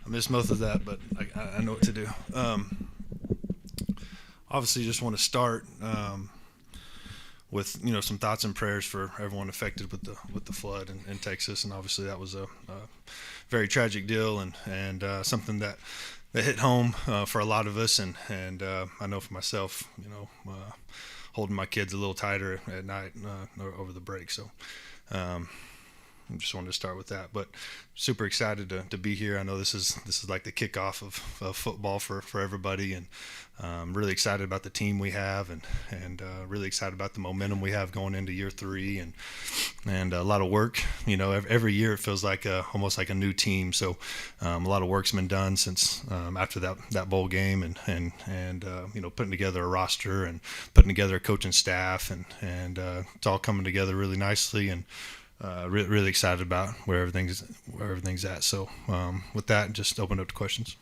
I missed most of that, but I know what to do. Obviously, just want to start with some thoughts and prayers for everyone affected with the flood in Texas, and obviously that was a very tragic deal and something that hit home for a lot of us, and I know for myself, holding my kids a little tighter at night over the break. So I just wanted to start with that, but super excited to be here. I know this is like the kickoff of football for everybody, and really excited about the team we have, and really excited about the momentum we have going into year 3, and a lot of work. Every year it feels like almost like a new team. So a lot of work's been done since after that bowl game, and putting together a roster and putting together a coaching staff, and it's all coming together really nicely, and really excited about where everything's at. So with that, just open up to questions.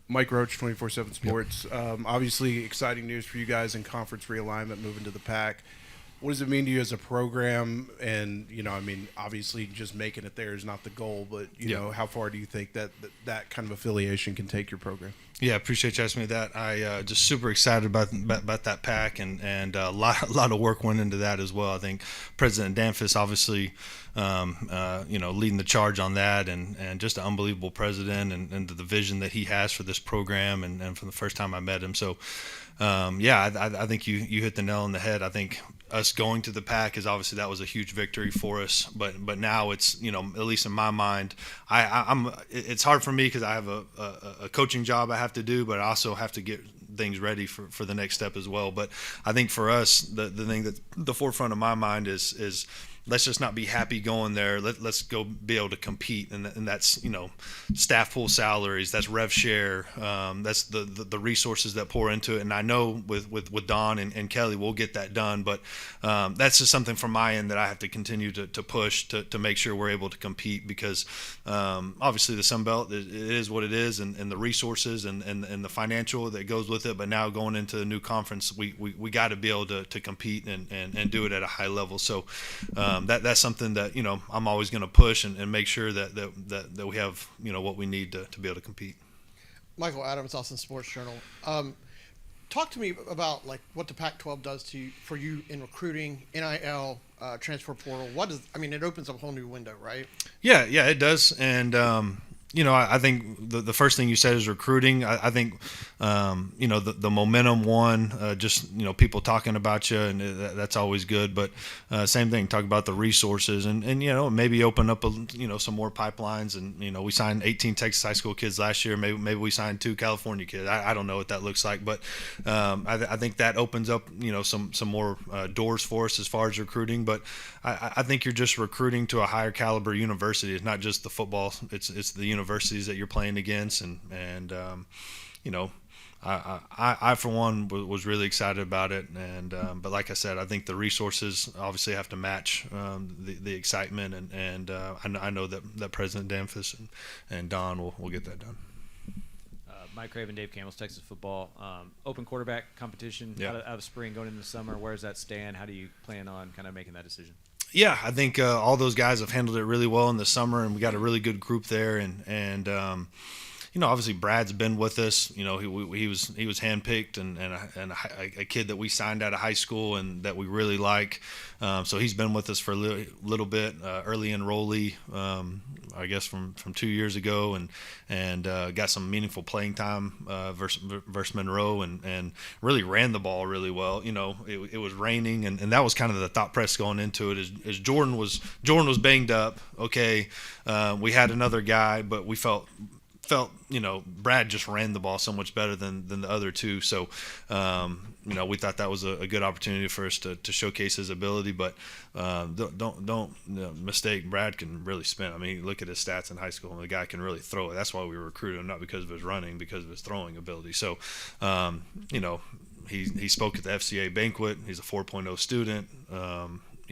Mike Roach, 24/7 Sports. Yep. Obviously, exciting news for you guys in conference realignment, moving to the PAC. What does it mean to you as a program? And obviously, just making it there is not the goal, but how far do you think that kind of affiliation can take your program? Yeah, appreciate you asking me that. I just super excited about that PAC, and a lot of work went into that as well. I think President Danfus obviously, leading the charge on that, and just an unbelievable president, and the vision that he has for this program, and from the first time I met him. So, I think you hit the nail on the head. I think us going to the PAC is obviously that was a huge victory for us, but now it's at least in my mind, it's hard for me because I have a coaching job I have to do, but I also have to get things ready for the next step as well. But I think for us, the thing that the forefront of my mind is let's just not be happy going there. Let's go be able to compete, and that's staff pool salaries, that's rev share, that's the resources that pour into it. And I know with Don and Kelly we'll get that done, but that's just something from my end that I have to continue to push to make sure we're able to compete, because obviously the Sun Belt it is what it is, and the resources and the financial that goes with it. But now going into the new conference, we got to be able to compete and do it at a high level. So that's something that I'm always going to push and make sure that we have what we need to be able to compete. Michael Adams, Austin Sports Journal. Talk to me about what the Pac-12 does for you in recruiting, NIL, transfer portal. It opens up a whole new window, right? Yeah, it does, and I think the first thing you said is recruiting. I think the momentum just people talking about you, and that's always good. But same thing, talk about the resources, and maybe open up some more pipelines. And we signed 18 Texas high school kids last year. Maybe we signed 2 California kids. I don't know what that looks like, but I think that opens up some more doors for us as far as recruiting. But I think you're just recruiting to a higher caliber university. It's not just the football; it's the universities that you're playing against, and I for one was really excited about it, and but like I said, I think the resources obviously have to match the excitement, and I know that President Danfus and Don will get that done. Mike Craven, Dave Campbell's Texas Football. Open quarterback competition out of spring going into the summer. Where does that stand? How do you plan on kind of making that decision? Yeah, I think all those guys have handled it really well in the summer, and we got a really good group there. And obviously Brad's been with us. He was handpicked and a kid that we signed out of high school and that we really like. So he's been with us for a little bit, early enrollee, I guess from 2 years ago, and got some meaningful playing time versus Monroe, and really ran the ball really well. It was raining, and that was kind of the thought press going into it. As Jordan was banged up. Okay, we had another guy, but we felt Brad just ran the ball so much better than the other two. So we thought that was a good opportunity for us to showcase his ability. But don't mistake, Brad can really spin. Look at his stats in high school, and the guy can really throw it. That's why we recruited him, not because of his running, because of his throwing ability. So he spoke at the FCA banquet. He's a 4.0 student.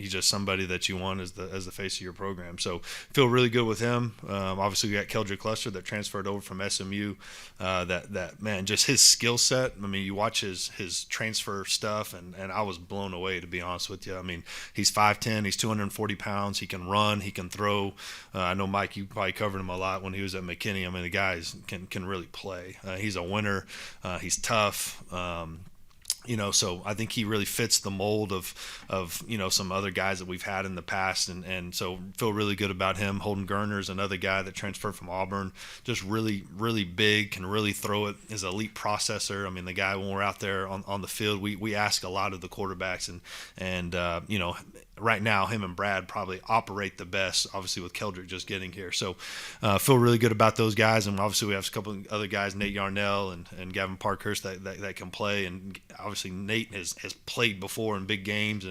he's just somebody that you want as the face of your program. So feel really good with him. Obviously, we got Keldrick Cluster that transferred over from SMU. That man, just his skill set. I mean, you watch his transfer stuff, and I was blown away, to be honest with you. I mean, he's 5'10", he's 240 pounds. He can run, he can throw. I know, Mike, you probably covered him a lot when he was at McKinney. I mean, the guy can really play. He's a winner. He's tough. So I think he really fits the mold of some other guys that we've had in the past, and so feel really good about him. Holden Gerner's another guy that transferred from Auburn, just really, really big, can really throw it, is an elite processor. I mean, the guy, when we're out there on the field, we ask a lot of the quarterbacks, and right now, him and Brad probably operate the best, obviously with Keldrick just getting here. So feel really good about those guys. And obviously we have a couple of other guys, Nate Yarnell and Gavin Parkhurst, that can play. And obviously Nate has played before in big games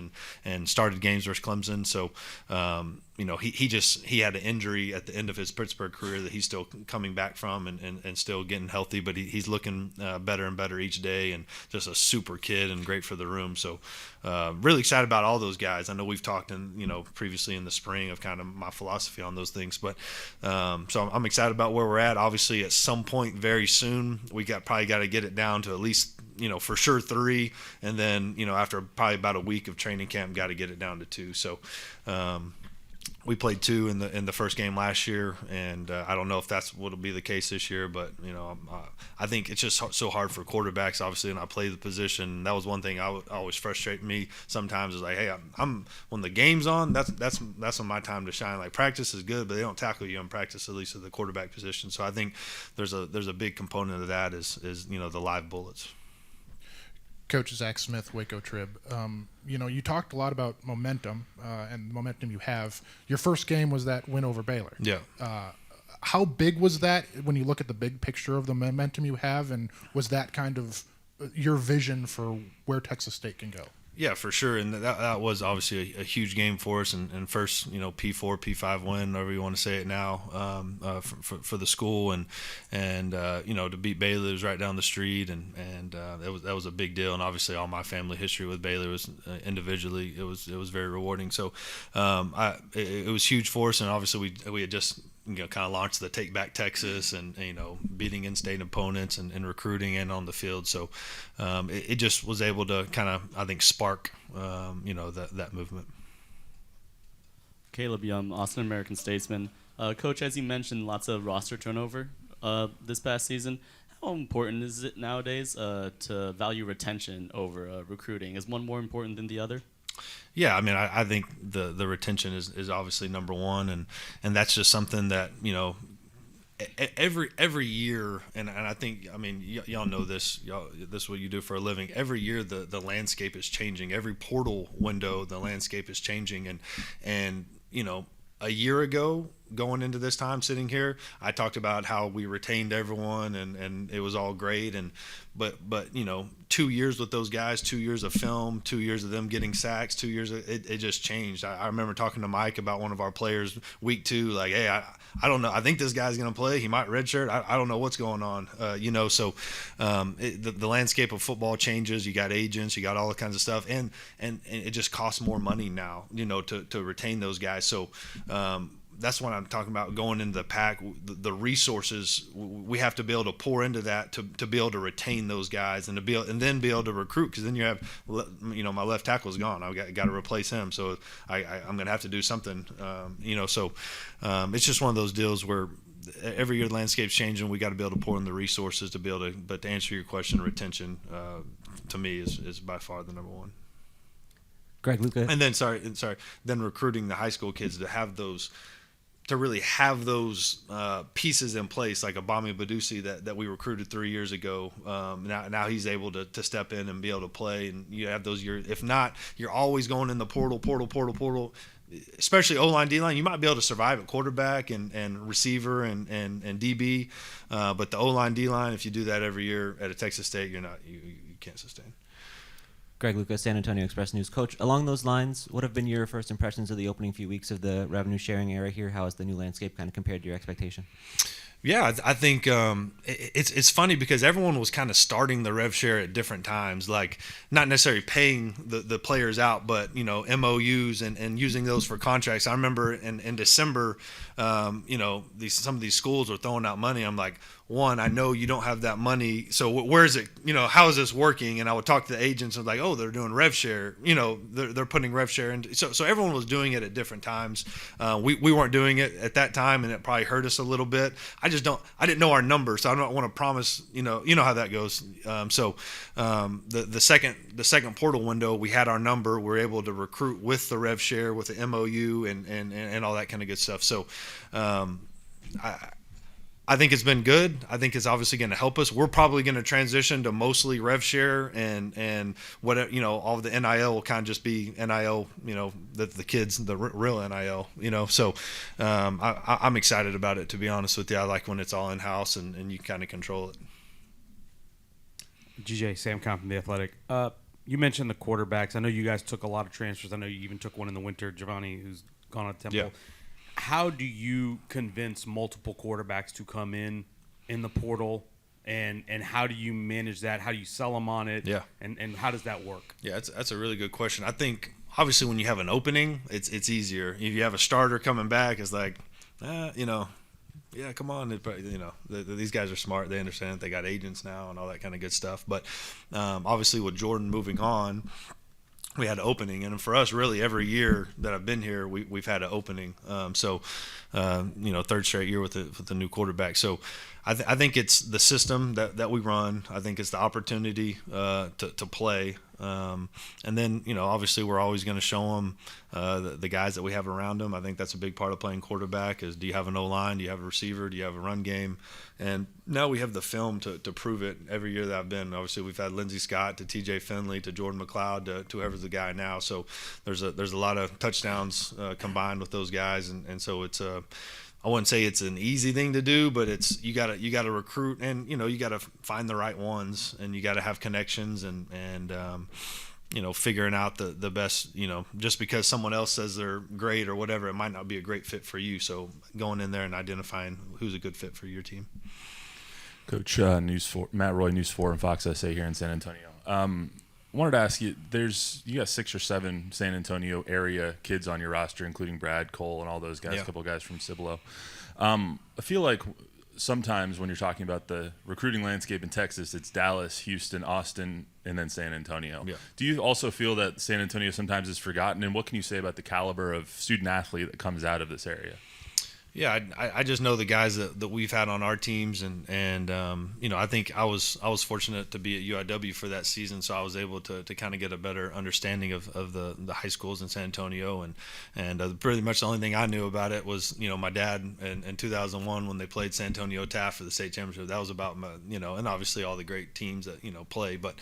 and started games versus Clemson. So, he had an injury at the end of his Pittsburgh career that he's still coming back from and still getting healthy, but he's looking better and better each day, and just a super kid and great for the room. So really excited about all those guys. I know we've talked previously in the spring of kind of my philosophy on those things, but so I'm excited about where we're at. Obviously at some point very soon, we probably got to get it down to at least, for sure 3, and then, after probably about a week of training camp, got to get it down to 2. So we played 2 in the first game last year, and I don't know if that's what'll be the case this year, but I think it's just so hard for quarterbacks, obviously, and I play the position. That was one thing always frustrate me sometimes, is like, hey, I'm when the game's on, that's when my time to shine. Like, practice is good, but they don't tackle you in practice, at least at the quarterback position. So I think there's a big component of that is the live bullets. Coach Zach Smith, Waco Trib. You talked a lot about momentum and the momentum you have. Your first game was that win over Baylor. Yeah. How big was that when you look at the big picture of the momentum you have, and was that kind of your vision for where Texas State can go? Yeah, for sure, and that was obviously a huge game for us, and first, P4, P5 win, however you want to say it now, for the school, and to beat Baylor was right down the street, and that was a big deal, and obviously all my family history with Baylor was individually, it was very rewarding. So it was huge for us, and obviously we had just kind of launched the Take Back Texas, and beating in-state opponents and recruiting and on the field. So it just was able to kind of, I think, spark that movement. Caleb Young, Austin American Statesman. Coach, as you mentioned, lots of roster turnover this past season. How important is it nowadays to value retention over recruiting? Is one more important than the other? Yeah, I mean, I think the retention is obviously number one, and that's just something that every year, and I think, I mean, y'all know this, this is what you do for a living. Every year the landscape is changing. Every portal window, the landscape is changing, and a year ago, going into this time sitting here, I talked about how we retained everyone and it was all great, but 2 years with those guys, 2 years of film, 2 years of them getting sacks, 2 years it just changed. I remember talking to Mike about one of our players week 2, like, hey, I don't know, I think this guy's gonna play, he might redshirt, I don't know what's going on, so the landscape of football changes. You got agents, you got all kinds of stuff, and it just costs more money now, to retain those guys. So that's what I'm talking about, going into the PAC. The resources, we have to be able to pour into that to be able to retain those guys and then be able to recruit, because then you have, my left tackle is gone. I've got to replace him, so I'm going to have to do something. So it's just one of those deals where every year the landscape's changing. We got to be able to pour in the resources to be able to. But to answer your question, retention to me is by far the number one. Greg Luca. And then then recruiting the high school kids to really have those pieces in place, like Abami Badusi that we recruited 3 years ago. Now he's able to step in and be able to play, and you have those years. If not, you're always going in the portal. Especially O-line, D-line, you might be able to survive at quarterback and receiver and DB, but the O-line, D-line, if you do that every year at a Texas State, you can't sustain. Greg Lucas, San Antonio Express News. Coach, along those lines, what have been your first impressions of the opening few weeks of the revenue sharing era here? How has the new landscape kind of compared to your expectation? Yeah, I think it's funny because everyone was kind of starting the rev share at different times, like not necessarily paying the players out, but MOUs and using those for contracts. I remember in December, some of these schools were throwing out money. I'm like, one, I know you don't have that money, so where is it? How is this working? And I would talk to the agents and like, oh, they're doing rev share. They're putting rev share in. So everyone was doing it at different times. We weren't doing it at that time, and it probably hurt us a little bit. I didn't know our number, so I don't want to promise. You know how that goes. The second portal window, we had our number. We were able to recruit with the rev share, with the MOU, and all that kind of good stuff. So. I think it's been good. I think it's obviously going to help us. We're probably going to transition to mostly rev share and whatever, all of the NIL will kind of just be NIL, the kids, the real NIL, So I'm excited about it, to be honest with you. I like when it's all in-house and you kind of control it. GJ, Sam Kahn from The Athletic. You mentioned the quarterbacks. I know you guys took a lot of transfers. I know you even took one in the winter, Giovanni, who's gone on Temple. Yeah. How do you convince multiple quarterbacks to come in the portal, and how do you manage that? How do you sell them on it? Yeah. And how does that work? Yeah, that's a really good question. I think obviously when you have an opening, it's easier. If you have a starter coming back, it's like, yeah, come on. These guys are smart. They understand it. They got agents now and all that kind of good stuff. But obviously with Jordan moving on, we had an opening, and for us, really every year that I've been here, we've had an opening. Third straight year with the new quarterback. So I think it's the system that we run. I think it's the opportunity to play. And then, obviously we're always going to show them the guys that we have around them. I think that's a big part of playing quarterback is, do you have an O-line? Do you have a receiver? Do you have a run game? And now we have the film to prove it every year that I've been. Obviously we've had Lindsey Scott to TJ Finley to Jordan McLeod to whoever's the guy now. So there's a lot of touchdowns combined with those guys. And so it's I wouldn't say it's an easy thing to do, but it's you gotta recruit, and you gotta find the right ones, and you gotta have connections, and figuring out the best. Just because someone else says they're great or whatever, it might not be a great fit for you. So going in there and identifying who's a good fit for your team. Coach, Matt Roy, News 4 and Fox SA here in San Antonio. I wanted to ask you, you got 6 or 7 San Antonio area kids on your roster, including Brad, Cole, and all those guys, a couple guys from Cibolo. I feel like sometimes when you're talking about the recruiting landscape in Texas, it's Dallas, Houston, Austin, and then San Antonio. Yeah. Do you also feel that San Antonio sometimes is forgotten? And what can you say about the caliber of student athlete that comes out of this area? Yeah, I just know the guys that we've had on our teams, and I think I was fortunate to be at UIW for that season, so I was able to kind of get a better understanding of the high schools in San Antonio, and pretty much the only thing I knew about it was my dad in 2001 when they played San Antonio Taft for the state championship. That was about and obviously all the great teams that play, but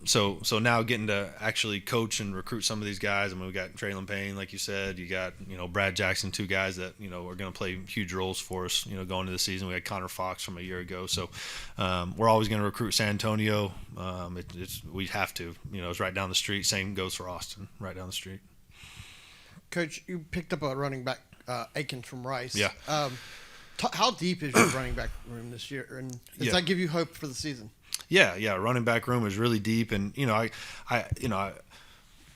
so now getting to actually coach and recruit some of these guys. I mean, we got Traylon Payne, like you said, you got Brad Jackson, 2 guys that are going to play huge roles for us, going into the season. We had Connor Fox from a year ago, so we're always going to recruit San Antonio. We have to, it's right down the street. Same goes for Austin, right down the street. Coach, you picked up a running back, Aikens from Rice. Yeah. How deep is your running back room this year, and does that give you hope for the season? Yeah. Running back room is really deep, and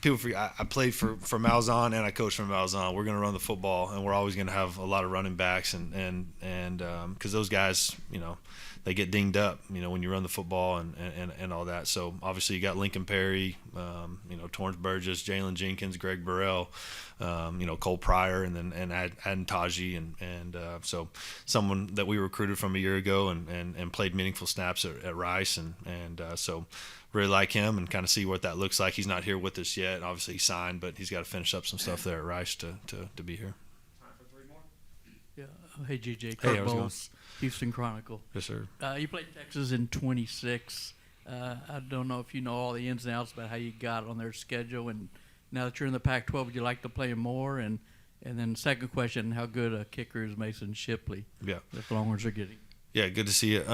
people forget I played for Malzahn and I coached for Malzahn. We're going to run the football, and we're always going to have a lot of running backs, and because those guys, they get dinged up, when you run the football and all that. So obviously you got Lincoln Perry, Torrance Burgess, Jalen Jenkins, Greg Burrell, Cole Pryor, and Aden Taji, and so someone that we recruited from a year ago and played meaningful snaps at Rice, and so really like him and kind of see what that looks like. He's not here with us yet. Obviously he signed, but he's got to finish up some stuff there at Rice to be here. Time for 3 more. Yeah. Hey, GJ. Kurt Bowles, Houston Chronicle. Yes, sir. You played Texas in 26. I don't know if you know all the ins and outs about how you got on their schedule, and now that you're in the Pac-12, would you like to play more? And then second question, how good a kicker is Mason Shipley? Yeah. The Longhorns are getting. Yeah, good to see you.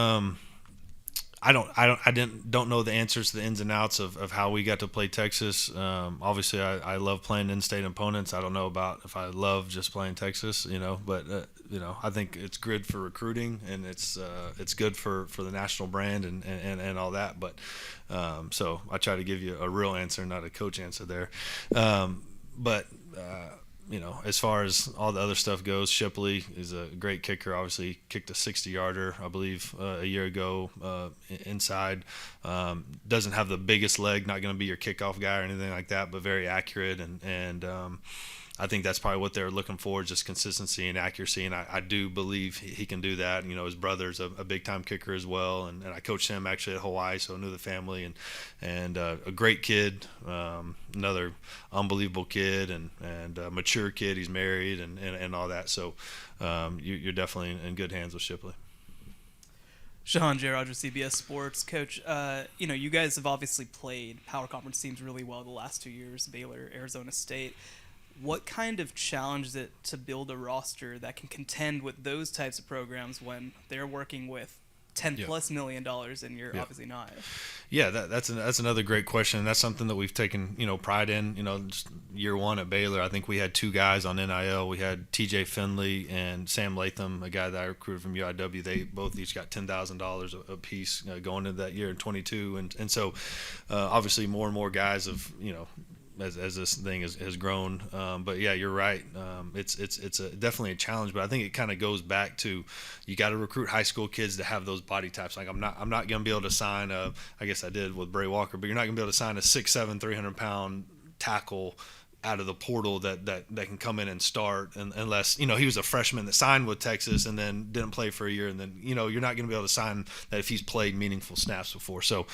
I don't know the answers to the ins and outs of how we got to play Texas. Obviously, I love playing in-state opponents. I don't know about if I love just playing Texas, but I think it's good for recruiting, and it's good for the national brand and all that. But so I try to give you a real answer, not a coach answer there. As far as all the other stuff goes, Shipley is a great kicker. Obviously, he kicked a 60-yarder, I believe, a year ago inside. Doesn't have the biggest leg, not going to be your kickoff guy or anything like that, but very accurate. And I think that's probably what they're looking for, just consistency and accuracy. And I do believe he can do that. His brother's a big-time kicker as well. And I coached him actually at Hawaii, so I knew the family. And a great kid, another unbelievable kid and a mature kid. He's married and all that. So you're definitely in good hands with Shipley. Shahan J. Rogers, CBS Sports. Coach, you guys have obviously played power conference teams really well the last 2 years, Baylor, Arizona State. What kind of challenge is it to build a roster that can contend with those types of programs when they're working with $10+ million and you're obviously not? Yeah, that's another great question. That's something that we've taken pride in. Just year one at Baylor, I think we had 2 guys on NIL. We had TJ Finley and Sam Latham, a guy that I recruited from UIW. They both each got $10,000 a piece going into that year in 22, and so obviously more and more guys have as this thing has grown. But yeah, you're right. It's definitely a challenge, but I think it kind of goes back to you got to recruit high school kids to have those body types. Like I'm not going to be able to sign I guess I did with Bray Walker, but you're not going to be able to sign a 6'7", 300-pound tackle out of the portal that can come in and start, unless he was a freshman that signed with Texas and then didn't play for a year, and then you're not going to be able to sign that if he's played meaningful snaps before. So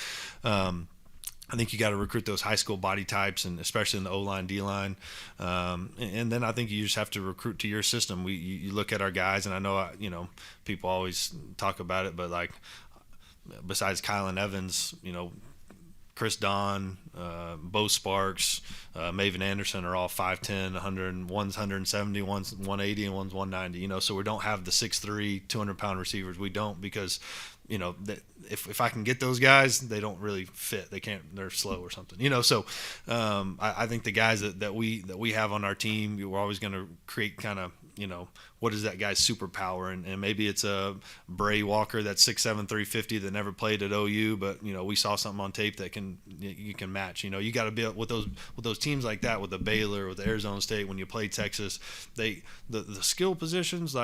I think you got to recruit those high school body types, and especially in the O-line, D-line. And then I think you just have to recruit to your system. You look at our guys, and I know people always talk about it, but like besides Kylan Evans, Chris Don, Bo Sparks, Maven Anderson are all 5'10", 100, one's 170, one's 180, and one's 190. So we don't have the 6'3", 200-pound receivers. We don't, because if I can get those guys, they don't really fit. They're slow or something. So I think the guys that we have on our team, we're always going to create kind of what is that guy's superpower, and maybe it's a Bray Walker that's 6'7", 350 that never played at OU, but we saw something on tape that you can match. You got to be with those teams like that, with the Baylor, with the Arizona State. When you play Texas, the skill positions,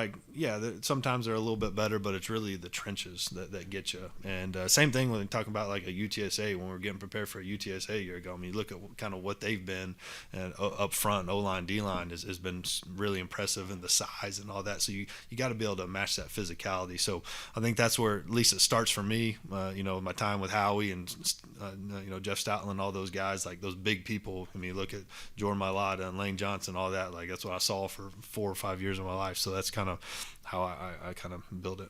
sometimes they're a little bit better, but it's really the trenches that get you. And same thing when talking about like a UTSA, when we're getting prepared for a UTSA a year ago. I mean, you look at kind of what they've been, and up front, O-line, D-line has been really impressive in the size and all that. So you got to be able to match that physicality. So I think that's where at least it starts for me. My time with Howie and Jeff Stoutland, all those guys, like those big people. I mean, look at Jordan Mailata and Lane Johnson, all that. Like that's what I saw for 4 or 5 years of my life. So that's kind of how I kind of build it.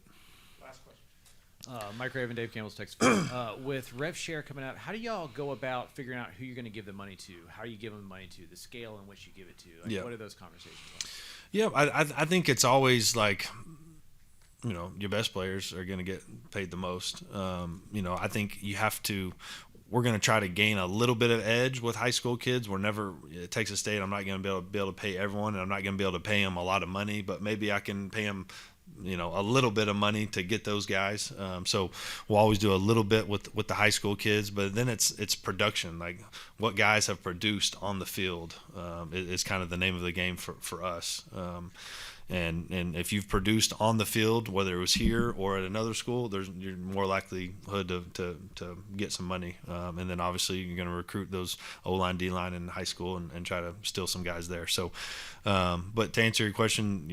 Mike Raven, Dave Campbell's Texas. With Rev Share coming out, how do y'all go about figuring out who you're going to give the money to? How are you giving the money to? The scale in which you give it to? What are those conversations like? Yeah, I think it's always like, your best players are going to get paid the most. I think you have to. We're going to try to gain a little bit of edge with high school kids. We're never at Texas State. I'm not going to be able to pay everyone, and I'm not going to be able to pay them a lot of money. But maybe I can pay them, a little bit of money to get those guys. So we'll always do a little bit with the high school kids, but then it's production, like what guys have produced on the field is kind of the name of the game for us. And if you've produced on the field, whether it was here or at another school, you're more likelihood to get some money. And then obviously you're going to recruit those O-line, D-line in high school and try to steal some guys there. So, but to answer your question,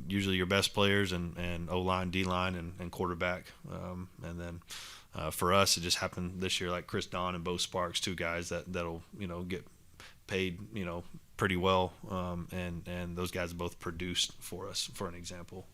usually your best players and O-line, D-line, and quarterback. And then for us, it just happened this year, like Chris Don and Bo Sparks, 2 guys that'll get paid, pretty well, and those guys both produced for us. For an example,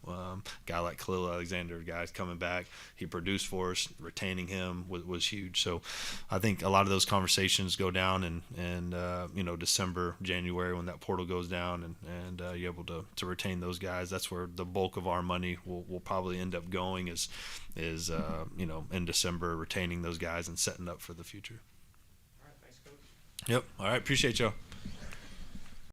guy like Khalil Alexander, guys coming back, he produced for us. Retaining him was huge. So I think a lot of those conversations go down, and December, January, when that portal goes down, and you're able to retain those guys. That's where the bulk of our money will probably end up going is in December, retaining those guys and setting up for the future. All right, thanks, Coach. Yep. All right. Appreciate y'all.